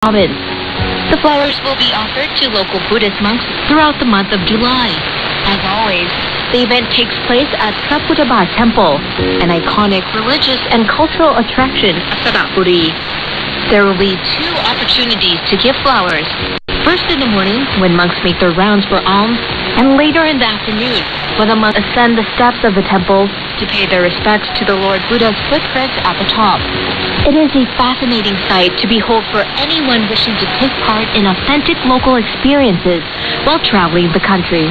province. The flowers will be offered to local Buddhist monks throughout the month of July. As always, the event takes place at Thaputaba Temple, an iconic religious and cultural attraction of Sarapuri. There will be two opportunities to give flowers. First in the morning, when monks make their rounds for alms, and later in the afternoon, when the monks ascend the steps of the temple to pay their respects to the Lord Buddha's footprints at the top. It is a fascinating sight to behold for anyone wishing to take part in authentic local experiences while traveling the country.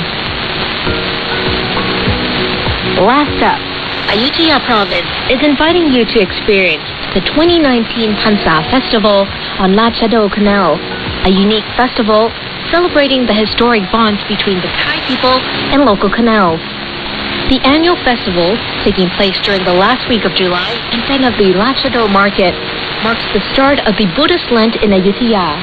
Last up, Ayutthaya Province is inviting you to experience the 2019 Pansa Festival on Lachado Canal, a unique festival celebrating the historic bonds between the Thai people and local canals. The annual festival, taking place during the last week of July in front of the Lachado Market, marks the start of the Buddhist Lent in Ayutthaya.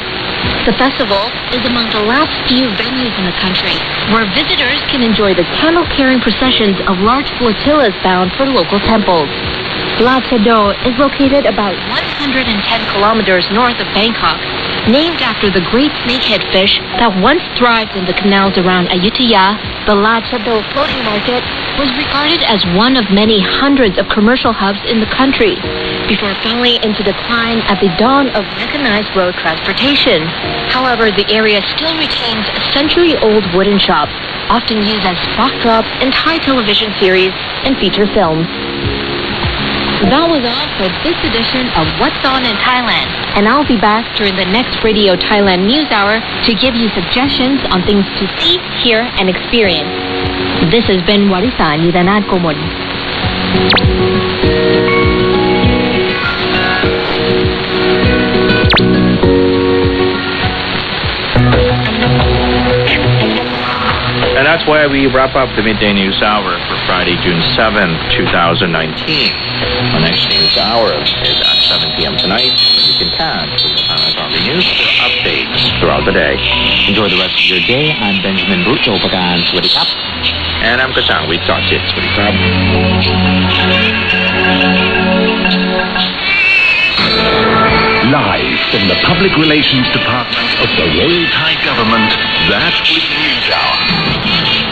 The festival is among the last few venues in the country where visitors can enjoy the camel-carrying processions of large flotillas bound for local temples. Lachado is located about 110 kilometers north of Bangkok, named after the great snakehead fish that once thrived in the canals around Ayutthaya. The Lachado floating market was regarded as one of many hundreds of commercial hubs in the country, before falling into decline at the dawn of mechanized road transportation. However, the area still retains century-old wooden shops, often used as backdrops in Thai television series and feature films. That was all for this edition of What's On in Thailand, and I'll be back during the next Radio Thailand News Hour to give you suggestions on things to see, hear, and experience. This has been Warisa Nidanat Komon. And that's where we wrap up the Midday News Hour for Friday, June 7th, 2019. Our next news hour is at 7 p.m. tonight. You can catch the Thailand Army News for updates throughout the day. Enjoy the rest of your day. I'm Benjamin Bruto Pagan. Swadee Kap. And I'm Kasang. We talk it. Swadee Kap. Live from the Public Relations Department of the Royal Thai Government, that was News Hour.